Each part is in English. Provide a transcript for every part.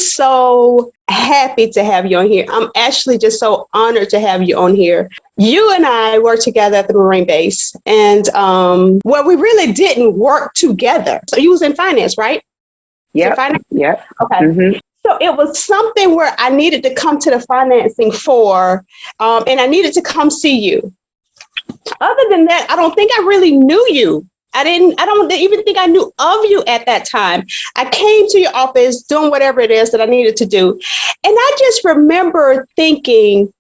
so happy to have you on here. I'm actually just so honored to have you on here. You and I worked together at the Marine base, and well, we really didn't work together. So you was in finance, right? Yep. Yep. Okay. Mm-hmm. So it was something where I needed to come to the financing for, and I needed to come see you. Other than that, I don't think I really knew you. I don't even think I knew of you at that time. I came to your office doing whatever it is that I needed to do. And I just remember thinking,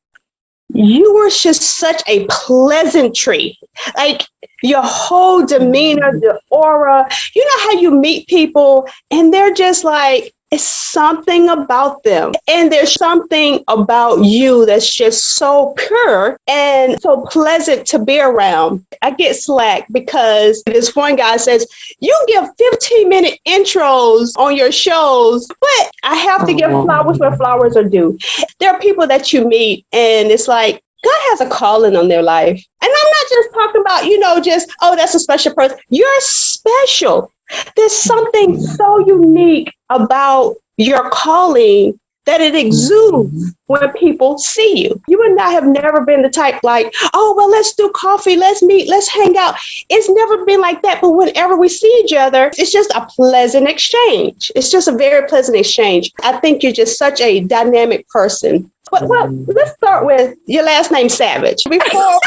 you were just such a pleasantry. Like your whole demeanor, the aura, you know how you meet people and they're just like, it's something about them. And there's something about you that's just so pure and so pleasant to be around. I get slack because this one guy says, you give 15-minute intros on your shows, but I have to give flowers where flowers are due. There are people that you meet and it's like, God has a calling on their life. And I'm not just talking about, just, oh, that's a special person. You're special. There's something so unique about your calling that it exudes when people see you. You and I have never been the type like, oh, well, let's do coffee, let's meet, let's hang out. It's never been like that. But whenever we see each other, it's just a pleasant exchange. It's just a very pleasant exchange. I think you're just such a dynamic person. But well, let's start with your last name, Savage. Before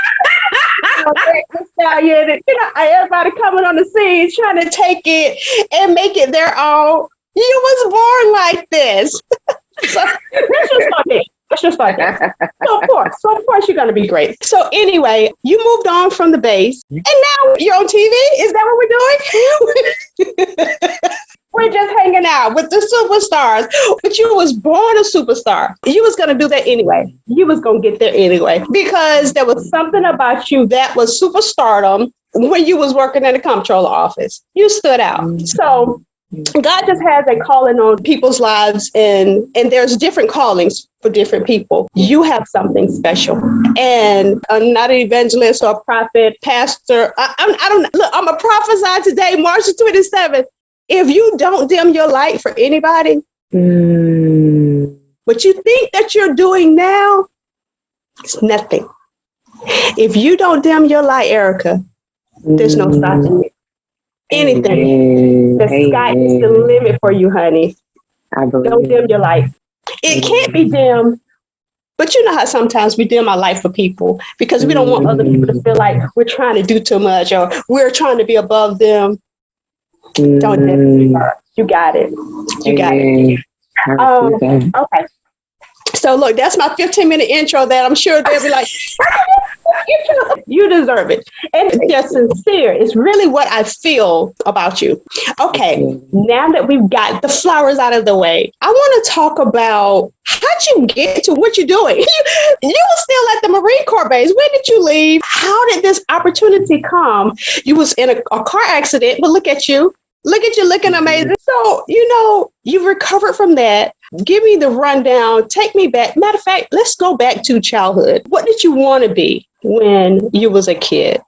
Stallion, everybody coming on the scene trying to take it and make it their own. You was born like this. So let's just start there. So of course you're gonna be great. So anyway, you moved on from the base and now you're on TV. Is that what we're doing? We're just hanging out with the superstars. But you was born a superstar. You was going to do that anyway. You was going to get there anyway. Because there was something about you that was superstardom when you was working in the comptroller office. You stood out. So God just has a calling on people's lives. And there's different callings for different people. You have something special. And I'm not an evangelist or a prophet, pastor. I'm a prophesy today, March 27th. If you don't dim your light for anybody, what you think that you're doing now, it's nothing. If you don't dim your light, Erica, there's no stopping it. Anything. The sky is the limit for you, honey. Don't dim your light. It can't be dimmed. But you know how sometimes we dim our light for people because we don't want other people to feel like we're trying to do too much or we're trying to be above them. Don't dim. You got it. You got it. Okay. So look, that's my 15-minute intro that I'm sure they'll be like, you deserve it. And they're sincere. It's really what I feel about you. Okay, now that we've got the flowers out of the way, I want to talk about how'd you get to what you're doing? You were still at the Marine Corps base. When did you leave? How did this opportunity come? You was in a car accident, but look at you. Look at you looking amazing. So, you recovered from that. Give me the rundown. Take me back. Matter of fact, let's go back to childhood. What did you want to be when you was a kid?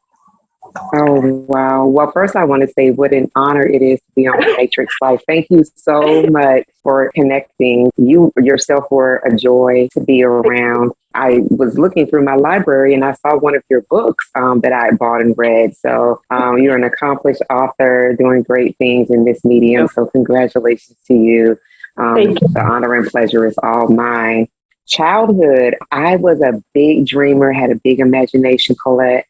Oh, wow. Well, first I want to say what an honor it is to be on the Matrix Life. Thank you so much for connecting. You yourself were a joy to be around. I was looking through my library and I saw one of your books that I bought and read. So you're an accomplished author doing great things in this medium. So congratulations to you. The honor and pleasure is all mine. Childhood, I was a big dreamer, had a big imagination, Colette.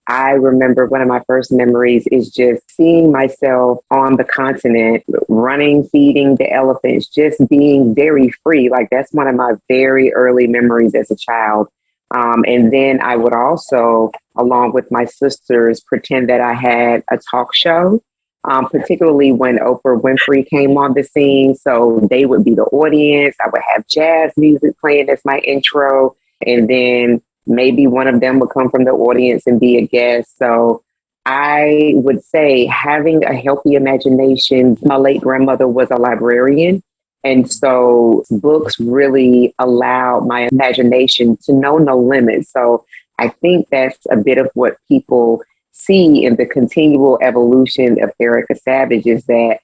I remember one of my first memories is just seeing myself on the continent, running, feeding the elephants, just being very free. Like that's one of my very early memories as a child. And then I would also, along with my sisters, pretend that I had a talk show, particularly when Oprah Winfrey came on the scene. So they would be the audience. I would have jazz music playing as my intro. And then maybe one of them would come from the audience and be a guest. So I would say having a healthy imagination. My late grandmother was a librarian. And so books really allowed my imagination to know no limits. So I think that's a bit of what people see in the continual evolution of Erica Savage is that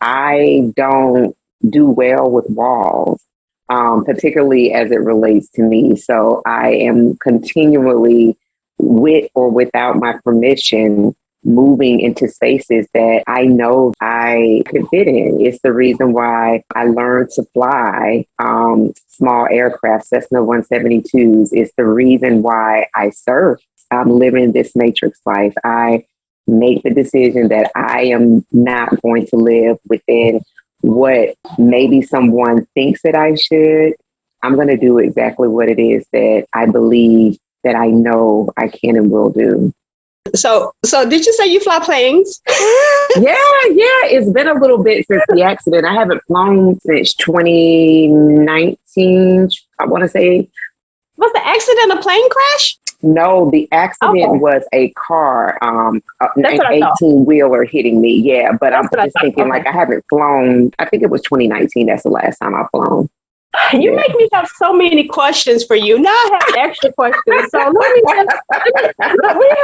I don't do well with walls, particularly as it relates to me. So I am continually, with or without my permission, moving into spaces that I know I can fit in. It's the reason why I learned to fly small aircraft, Cessna 172s. It's the reason why I surf. I'm living this matrix life. I make the decision that I am not going to live within what maybe someone thinks that I should. I'm going to do exactly what it is that I believe, that I know I can and will do. So did you say you fly planes? Yeah. It's been a little bit since the accident. I haven't flown since 2019, I want to say. Was the accident a plane crash? No, the accident was a car, an 18-wheeler hitting me. Yeah, but I'm just thinking, like, I haven't flown. I think it was 2019. That's the last time I've flown. You make me have so many questions for you. Now I have extra questions. So we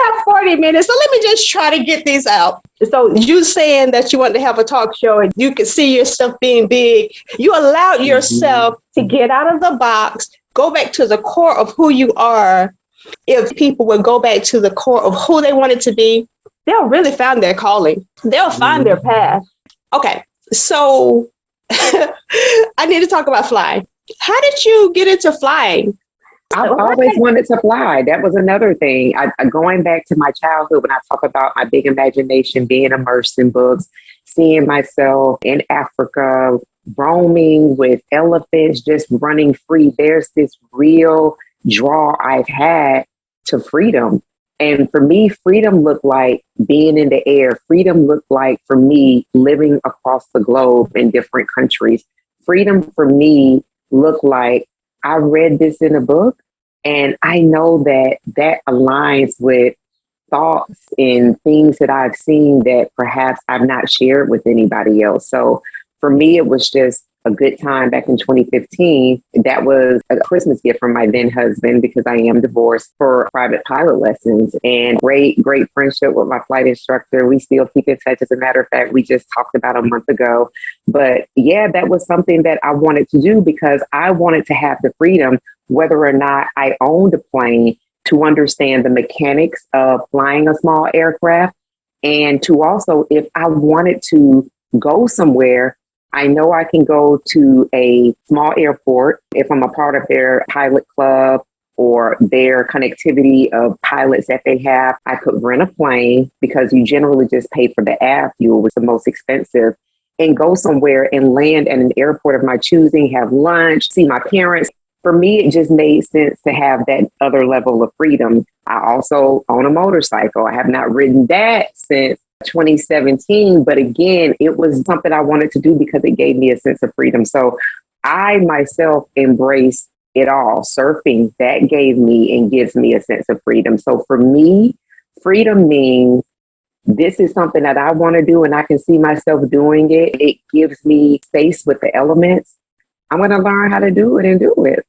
have 40 minutes. So let me just try to get these out. So you saying that you want to have a talk show and you could see yourself being big. You allowed yourself to get out of the box, go back to the core of who you are. If people would go back to the core of who they wanted to be, they'll really find their calling. They'll find their path. Okay, so I need to talk about flying. How did you get into flying? I've always wanted to fly. That was another thing. Going back to my childhood, when I talk about my big imagination, being immersed in books, seeing myself in Africa, roaming with elephants, just running free. There's this real draw I've had to freedom. And for me, freedom looked like being in the air. Freedom looked like, for me, living across the globe in different countries. Freedom for me looked like, I read this in a book and I know that that aligns with thoughts and things that I've seen that perhaps I've not shared with anybody else. So for me, it was just a good time back in 2015. That was a Christmas gift from my then husband, because I am divorced, for private pilot lessons, and great friendship with my flight instructor. We still keep in touch. As a matter of fact, we just talked about a month ago. But yeah, that was something that I wanted to do because I wanted to have the freedom, whether or not I owned a plane, to understand the mechanics of flying a small aircraft. And to also, if I wanted to go somewhere, I know I can go to a small airport if I'm a part of their pilot club or their connectivity of pilots that they have. I could rent a plane, because you generally just pay for the air fuel, was the most expensive, and go somewhere and land at an airport of my choosing, have lunch, see my parents. For me, it just made sense to have that other level of freedom. I also own a motorcycle. I have not ridden that since 2017. But again, it was something I wanted to do because it gave me a sense of freedom. So I myself embrace it all. Surfing, that gave me and gives me a sense of freedom. So for me, freedom means this is something that I want to do and I can see myself doing it. It gives me space with the elements. I'm going to learn how to do it and do it.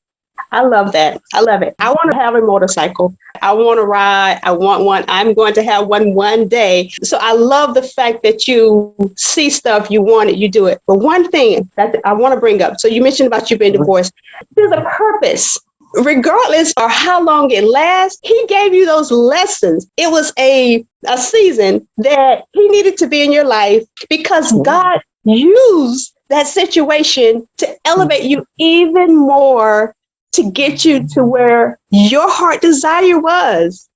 I love that. I love it. I want to have a motorcycle. I want to ride. I want one. I'm going to have one day. So I love the fact that you see stuff, you want it, you do it. But one thing that I want to bring up, so you mentioned about you being divorced. There's a purpose. Regardless of how long it lasts, he gave you those lessons. It was a season that he needed to be in your life because God used that situation to elevate you even more, to get you to where your heart desire was.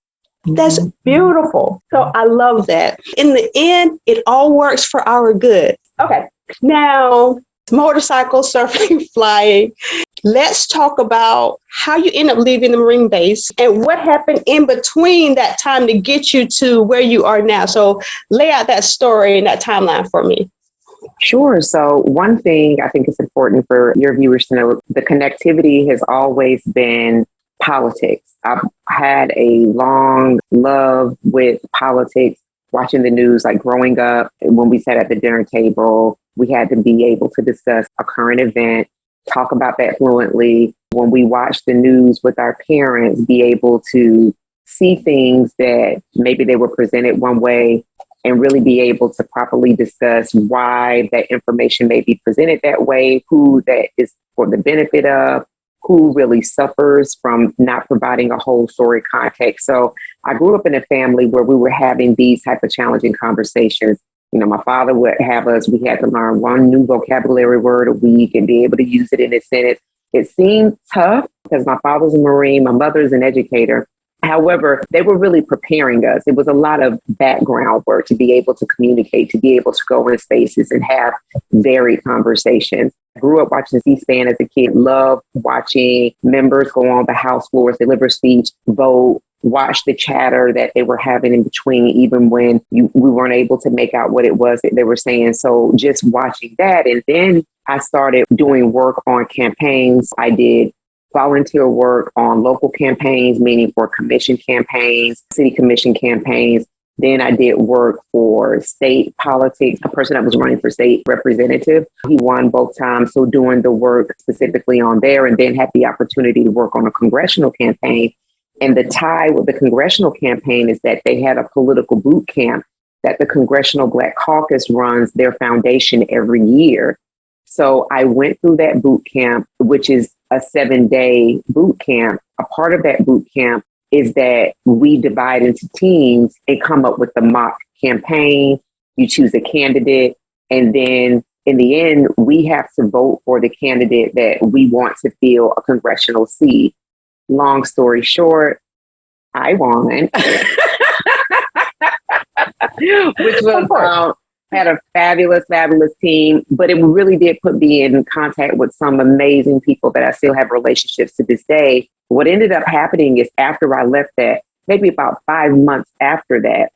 That's beautiful. So I love that. In the end, it all works for our good. Okay. Now, motorcycle, surfing, flying. Let's talk about how you end up leaving the Marine base and what happened in between that time to get you to where you are now. So lay out that story and that timeline for me. Sure. So one thing I think is important for your viewers to know, the connectivity has always been politics. I've had a long love with politics, watching the news, like growing up. When we sat at the dinner table, we had to be able to discuss a current event, talk about that fluently. When we watched the news with our parents, be able to see things that maybe they were presented one way and really be able to properly discuss why that information may be presented that way, who that is for the benefit of, who really suffers from not providing a whole story context. So I grew up in a family where we were having these type of challenging conversations. You know, my father would have us, we had to learn one new vocabulary word a week and be able to use it in a sentence. It seemed tough because my father's a Marine, my mother's an educator. However, they were really preparing us. It was a lot of background work to be able to communicate, to be able to go in spaces and have varied conversations. I grew up watching C-SPAN as a kid, loved watching members go on the House floors, deliver speech, vote, watch the chatter that they were having in between, even when we weren't able to make out what it was that they were saying. So just watching that. And then I started doing work on campaigns. I did volunteer work on local campaigns, meaning for commission campaigns, city commission campaigns. Then I did work for state politics, a person that was running for state representative. He won both times. So doing the work specifically on there, and then had the opportunity to work on a congressional campaign. And the tie with the congressional campaign is that they had a political boot camp that the Congressional Black Caucus runs their foundation every year. So I went through that boot camp, which is a 7-day boot camp. A part of that boot camp is that we divide into teams and come up with a mock campaign. You choose a candidate, and then in the end, we have to vote for the candidate that we want to fill a congressional seat. Long story short, I won, which was had a fabulous team, but it really did put me in contact with some amazing people that I still have relationships to this day. What ended up happening is after I left that, maybe about 5 months after that,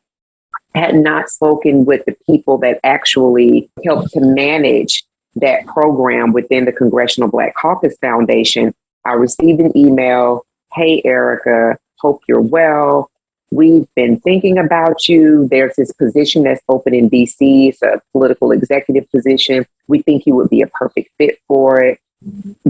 I had not spoken with the people that actually helped to manage that program within the Congressional Black Caucus Foundation. I received an email. Hey, Erica, hope you're well. We've been thinking about you. There's this position that's open in DC. It's a political executive position. We think you would be a perfect fit for it.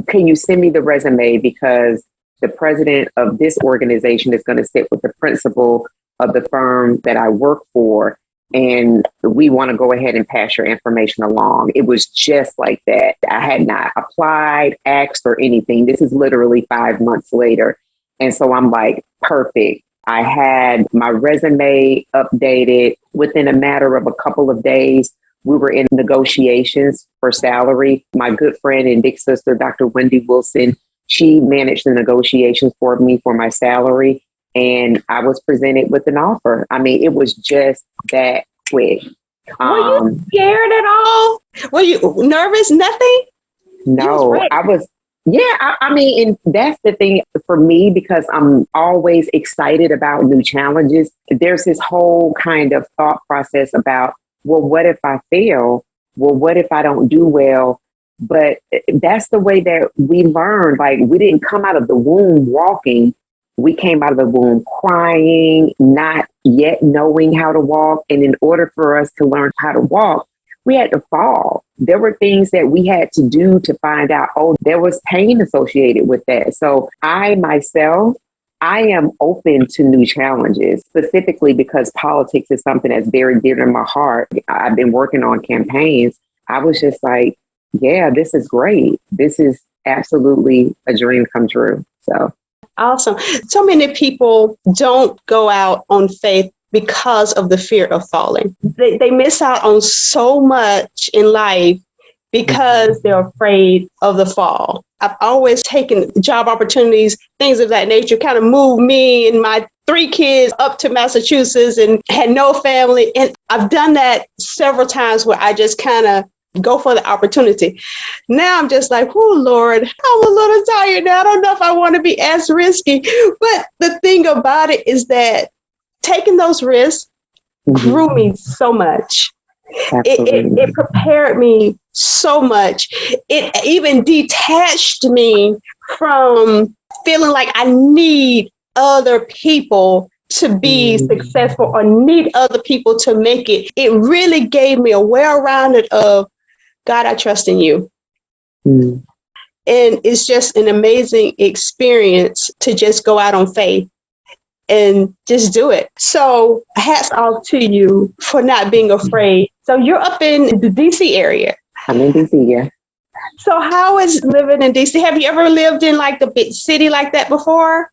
Can you send me the resume? Because the president of this organization is going to sit with the principal of the firm that I work for, and we want to go ahead and pass your information along. It was just like that. I had not applied, asked, or anything. This is literally 5 months later. And so I'm like, perfect. I had my resume updated within a matter of a couple of days. We were in negotiations for salary. My good friend and big sister, Dr. Wendy Wilson, she managed the negotiations for me for my salary. And I was presented with an offer. I mean, it was just that quick. Were you scared at all? Were you nervous? Nothing? No, I was. Yeah, I mean, and that's the thing for me, because I'm always excited about new challenges. There's this whole kind of thought process about, well, what if I fail? Well, what if I don't do well? But that's the way that we learn. Like, we didn't come out of the womb walking. We came out of the womb crying, not yet knowing how to walk. And in order for us to learn how to walk, we had to fall. There were things that we had to do to find out, oh, there was pain associated with that. So I myself, I am open to new challenges, specifically because politics is something that's very dear to my heart. I've been working on campaigns. I was just like, yeah, this is great. This is absolutely a dream come true. So awesome. So many people don't go out on faith because of the fear of falling. They miss out on so much in life because they're afraid of the fall. I've always taken job opportunities, things of that nature, kind of moved me and my 3 kids up to Massachusetts and had no family. And I've done that several times where I just kind of go for the opportunity. Now I'm just like, oh, Lord, I'm a little tired now. I don't know if I want to be as risky. But the thing about it is that taking those risks grew me so much. It prepared me so much. It even detached me from feeling like I need other people to be successful or need other people to make it. It really gave me a well-rounded of, God, I trust in you. And it's just an amazing experience to just go out on faith and just do it. So hats off to you for not being afraid. So you're up in the DC area. I'm in DC, yeah. So how is living in DC? Have you ever lived in like a big city like that before?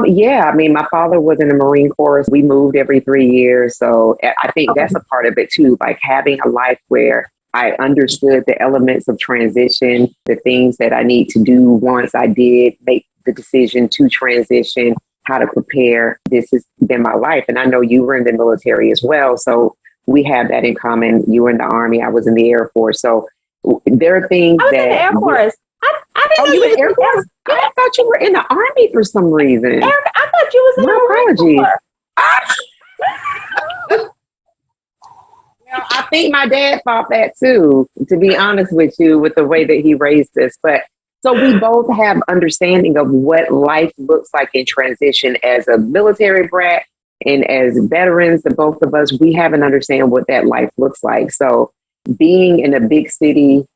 Yeah, I mean, my father was in the Marine Corps. We moved every 3 years. So I think that's a part of it too, like having a life where I understood the elements of transition, the things that I need to do once I did make the decision to transition, how to prepare. This has been my life. And I know you were in the military as well. So we have that in common. You were in the Army, I was in the Air Force. So there are things I was that. in the Air Force. I didn't Oh, know you you were in was the Air Force? I thought you were in the Army for some reason. Erica, I thought you was in My the Marine apologies. Corps. Well, I think my dad thought that too, to be honest with you, with the way that he raised us. But so we both have understanding of what life looks like in transition as a military brat and as veterans, the both of us, we have an understanding what that life looks like. So being in a big city,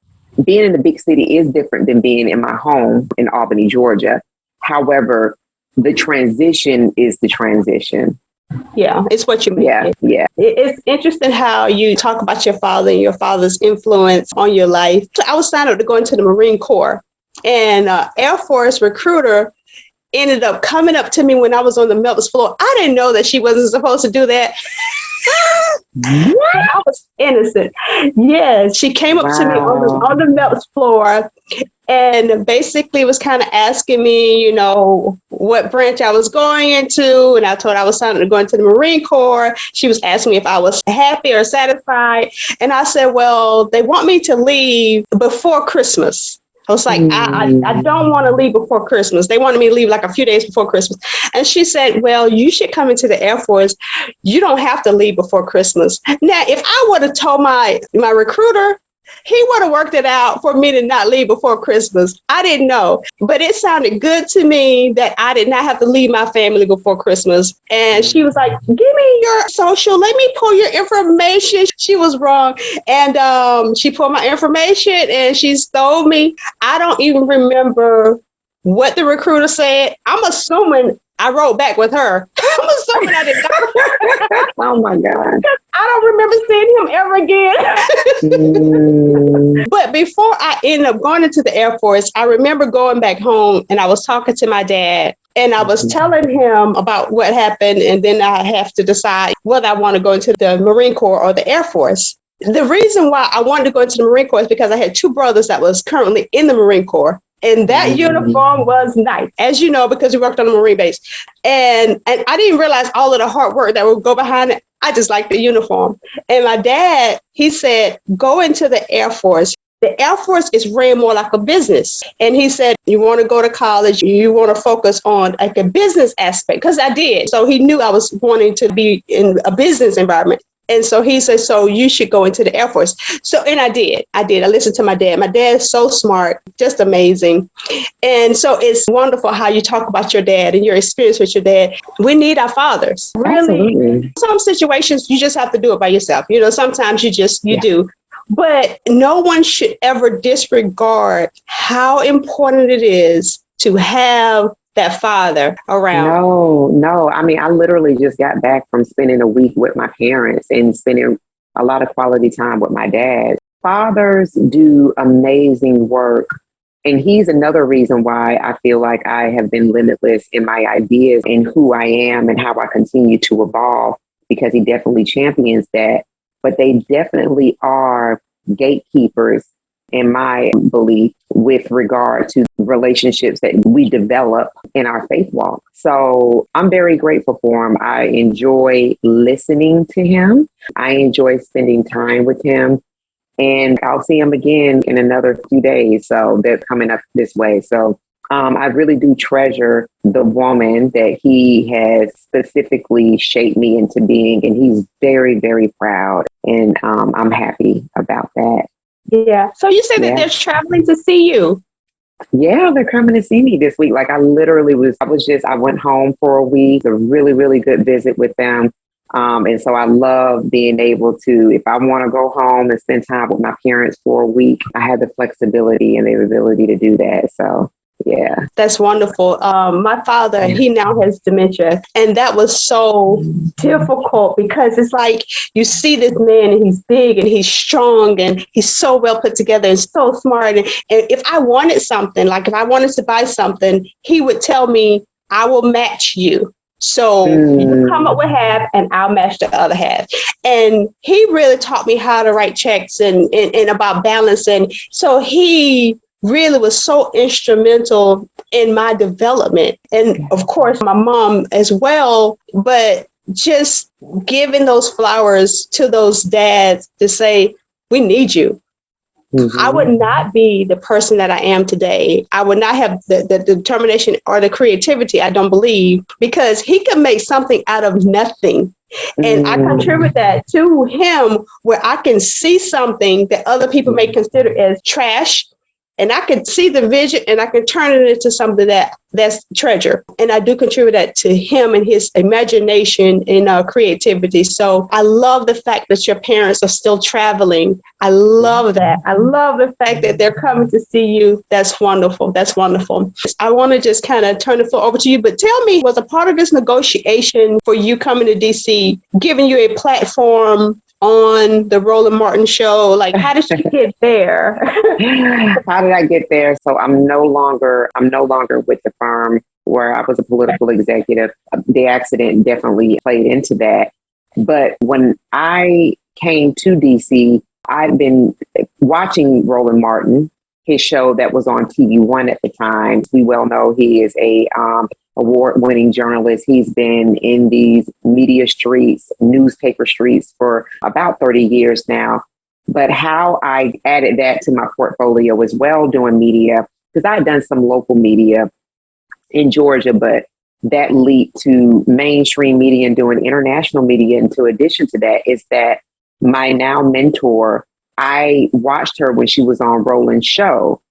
being in the big city is different than being in my home in Albany, Georgia. However, the transition is the transition. Yeah, it's what you make Yeah, it. yeah. It's interesting how you talk about your father and your father's influence on your life. So I was signed up to go into the Marine Corps, and Air Force recruiter ended up coming up to me when I was on the Melts floor. I didn't know that she wasn't supposed to do that. What? I was innocent. Yes, she came up to me on the Melts floor and basically was kind of asking me, you know, what branch I was going into. And I told her I was signing to go into the Marine Corps. She was asking me if I was happy or satisfied. And I said, well, they want me to leave before Christmas. I was like, I don't want to leave before Christmas. They wanted me to leave like a few days before Christmas. And she said, well, you should come into the Air Force. You don't have to leave before Christmas. Now, if I would have told my recruiter, he would have worked it out for me to not leave before Christmas. I didn't know, but it sounded good to me that I did not have to leave my family before Christmas. And she was like, give me your social. Let me pull your information. She was wrong. And she pulled my information and she told me. I don't even remember what the recruiter said. I'm assuming I wrote back with her. I'm assuming I did not. Oh my God. I don't remember seeing him ever again. But before I ended up going into the Air Force, I remember going back home and I was talking to my dad and I was telling him about what happened. And then I have to decide whether I want to go into the Marine Corps or the Air Force. The reason why I wanted to go into the Marine Corps is because I had two brothers that was currently in the Marine Corps. And that uniform was nice, as you know, because we worked on a Marine base. And I didn't realize all of the hard work that would go behind it. I just liked the uniform. And my dad, he said, go into the Air Force. The Air Force is ran more like a business. And he said, you want to go to college, you want to focus on like a business aspect, because I did. So he knew I was wanting to be in a business environment. And so he said, so you should go into the Air Force. So, and I did. I listened to my dad. My dad is so smart, just amazing. And so it's wonderful how you talk about your dad and your experience with your dad. We need our fathers. Really. Absolutely. Some situations, you just have to do it by yourself. You know, sometimes you do. But no one should ever disregard how important it is to have that father around. No. I mean, I literally just got back from spending a week with my parents and spending a lot of quality time with my dad. Fathers do amazing work. And he's another reason why I feel like I have been limitless in my ideas and who I am and how I continue to evolve, because he definitely champions that. But they definitely are gatekeepers, in my belief, with regard to relationships that we develop in our faith walk. So I'm very grateful for him. I enjoy listening to him. I enjoy spending time with him. And I'll see him again in another few days. So they're coming up this way. So I really do treasure the woman that he has specifically shaped me into being. And he's very, very proud. And I'm happy about that. Yeah. So you said that they're traveling to see you. Yeah, they're coming to see me this week. Like I went home for a week, a really, really good visit with them. And so I love being able to, if I want to go home and spend time with my parents for a week, I have the flexibility and the ability to do that. So Yeah. That's wonderful. My father, he now has dementia, and that was so difficult because it's like you see this man and he's big and he's strong and he's so well put together and so smart. And if I wanted something, like if I wanted to buy something, he would tell me, I will match you. So you come up with half and I'll match the other half. And he really taught me how to write checks and about balance. And so he really was so instrumental in my development. And of course, my mom as well. But just giving those flowers to those dads to say, we need you. I would not be the person that I am today. I would not have the determination or the creativity, I don't believe, because he could make something out of nothing. And I contribute that to him where I can see something that other people may consider as trash. And I can see the vision and I can turn it into something that's treasure. And I do contribute that to him and his imagination and creativity. So I love the fact that your parents are still traveling. I love that. I love the fact that they're coming to see you. That's wonderful. That's wonderful. I want to just kind of turn the floor over to you, but tell me, was a part of this negotiation for you coming to DC, giving you a platform on the Roland Martin show? Like, how did you get there? How did I get there? So I'm no longer with the firm where I was a political executive. The accident definitely played into that. But when I came to DC, I'd been watching Roland Martin, his show that was on TV1 at the time. We well know he is a award-winning journalist. He's been in these media streets, newspaper streets for about 30 years now. But how I added that to my portfolio as well doing media, because I had done some local media in Georgia, but that leaped to mainstream media and doing international media. And to addition to that is that my now mentor, I watched her when she was on Roland's show,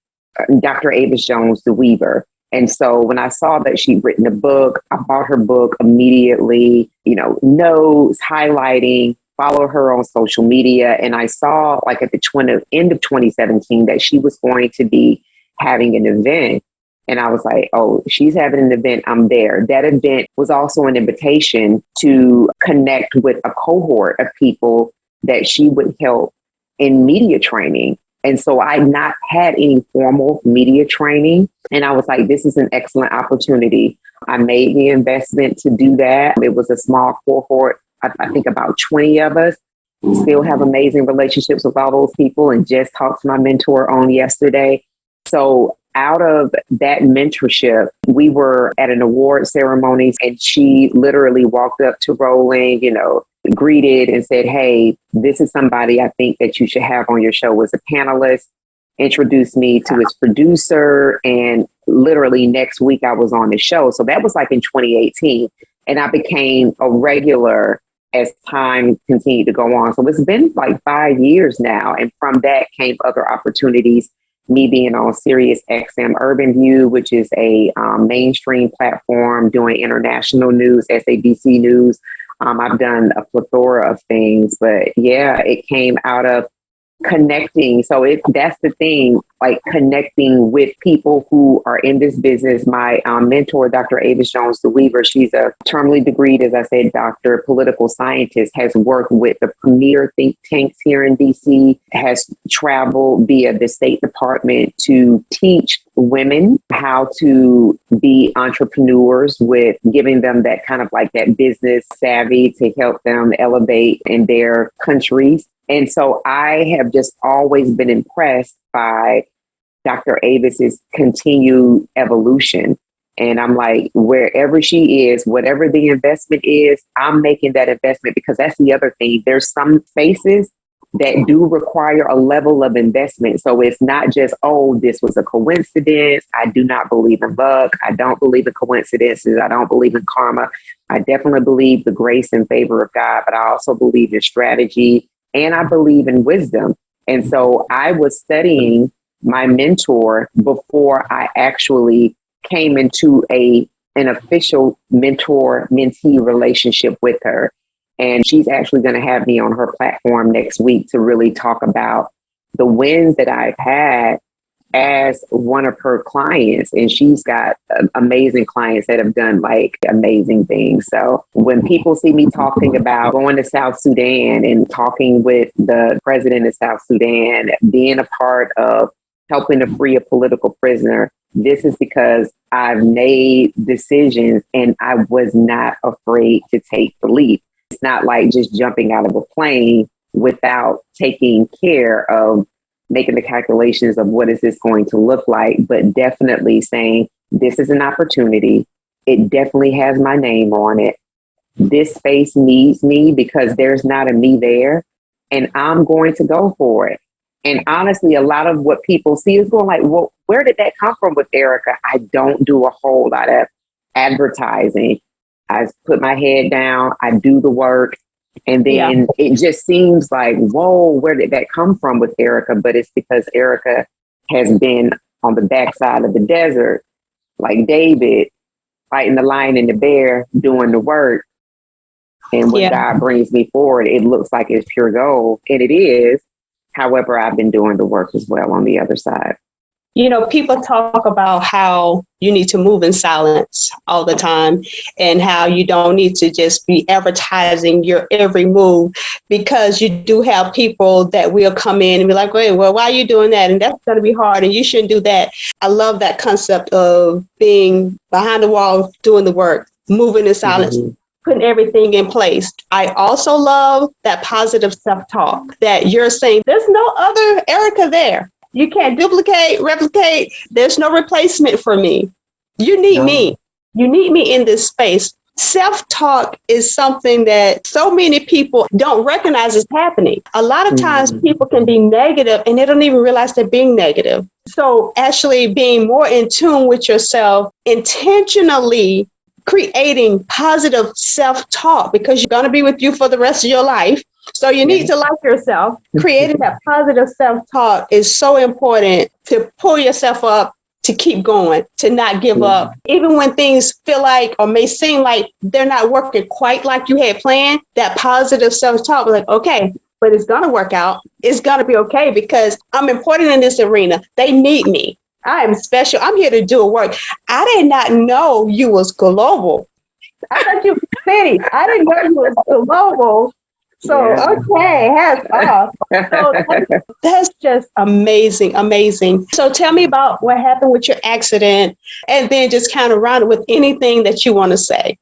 Dr. Avis Jones, the Weaver. And so when I saw that she'd written a book, I bought her book immediately, notes, highlighting, follow her on social media. And I saw like at the end of 2017 that she was going to be having an event. And I was like, oh, she's having an event. I'm there. That event was also an invitation to connect with a cohort of people that she would help in media training. And so I'd not had any formal media training. And I was like, this is an excellent opportunity. I made the investment to do that. It was a small cohort, I think about 20 of us. Still have amazing relationships with all those people and just talked to my mentor on yesterday. So out of that mentorship, we were at an award ceremony and she literally walked up to Roland, greeted and said, hey, this is somebody I think that you should have on your show as a panelist, introduced me to his producer. And literally next week I was on the show. So that was like in 2018. And I became a regular as time continued to go on. So it's been like 5 years now. And from that came other opportunities. Me being on Sirius XM Urban View, which is a mainstream platform doing international news, SABC News. I've done a plethora of things, but yeah, it came out of connecting. So that's the thing, like connecting with people who are in this business. My mentor, Dr. Avis Jones, the Weaver, she's a terminally degreed, as I said, doctor, political scientist, has worked with the premier think tanks here in DC, has traveled via the State Department to teach women how to be entrepreneurs with giving them that kind of like that business savvy to help them elevate in their countries. And so I have just always been impressed by Dr. Avis's continued evolution. And I'm like, wherever she is, whatever the investment is, I'm making that investment because that's the other thing. There's some spaces that do require a level of investment. So it's not just, oh, this was a coincidence. I do not believe in luck. I don't believe in coincidences. I don't believe in karma. I definitely believe the grace and favor of God, but I also believe in strategy. And I believe in wisdom. And so I was studying my mentor before I actually came into an official mentor-mentee relationship with her. And she's actually going to have me on her platform next week to really talk about the wins that I've had as one of her clients, and she's got amazing clients that have done like amazing things. So when people see me talking about going to South Sudan and talking with the president of South Sudan, being a part of helping to free a political prisoner, this is because I've made decisions and I was not afraid to take the leap. It's not like just jumping out of a plane without taking care of making the calculations of what is this going to look like, but definitely saying this is an opportunity. It definitely has my name on it. This space needs me because there's not a me there, and I'm going to go for it. And honestly, a lot of what people see is going like, well, where did that come from with Erica? I don't do a whole lot of advertising. I put my head down, I do the work. And then it just seems like, whoa, where did that come from with Erica? But it's because Erica has been on the backside of the desert, like David, fighting the lion and the bear, doing the work. And when God brings me forward, it looks like it's pure gold. And it is. However, I've been doing the work as well on the other side. You know, people talk about how you need to move in silence all the time and how you don't need to just be advertising your every move, because you do have people that will come in and be like, wait, well, why are you doing that? And that's going to be hard and you shouldn't do that. I love that concept of being behind the wall, doing the work, moving in silence. Mm-hmm. Putting everything in place. I also love that positive self-talk that you're saying there's no other Erica there. You can't duplicate, replicate. There's no replacement for me. You need me. You need me in this space. Self-talk is something that so many people don't recognize is happening. A lot of times people can be negative and they don't even realize they're being negative. So actually being more in tune with yourself, intentionally creating positive self-talk, because you're going to be with you for the rest of your life. So you need to like yourself. Creating that positive self-talk is so important to pull yourself up, to keep going, to not give up. Even when things feel like or may seem like they're not working quite like you had planned, that positive self-talk, like, okay, but it's going to work out. It's going to be okay because I'm important in this arena. They need me. I am special. I'm here to do a work. I did not know you was global. I thought you were city. I didn't know you was global. So, okay, hats off. So that's just amazing, amazing. So tell me about what happened with your accident and then just kind of round it with anything that you want to say.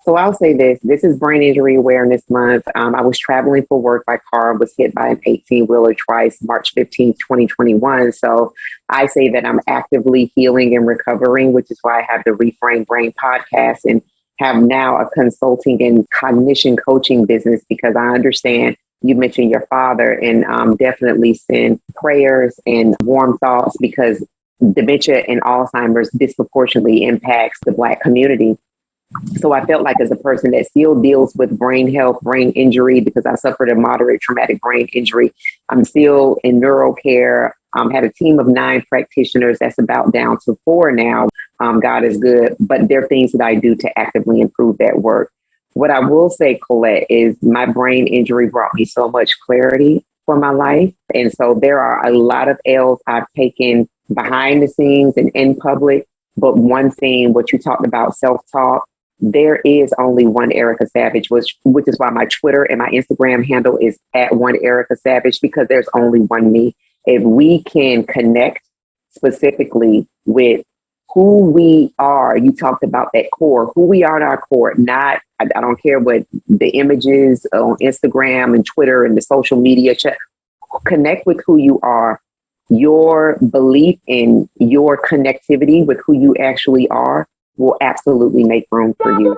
So I'll say this. This is Brain Injury Awareness Month. I was traveling for work by car, was hit by an 18-wheeler twice, March 15th, 2021. So I say that I'm actively healing and recovering, which is why I have the Reframe Brain podcast and have now a consulting and cognition coaching business, because I understand you mentioned your father, and definitely send prayers and warm thoughts, because dementia and Alzheimer's disproportionately impacts the Black community. So I felt like, as a person that still deals with brain health, brain injury, because I suffered a moderate traumatic brain injury, I'm still in neurocare. Had a team of 9 practitioners. That's about down to 4 now. God is good, but there are things that I do to actively improve that work. What I will say, Colette, is my brain injury brought me so much clarity for my life. And so there are a lot of L's I've taken behind the scenes and in public. But one thing, what you talked about, self-talk, there is only one Erica Savage, which is why my Twitter and my Instagram handle is @1EricaSavage, because there's only one me. If we can connect specifically with who we are, you talked about that core, who we are at our core, not, I don't care what the images on Instagram and Twitter and the social media, connect with who you are. Your belief in your connectivity with who you actually are will absolutely make room for you.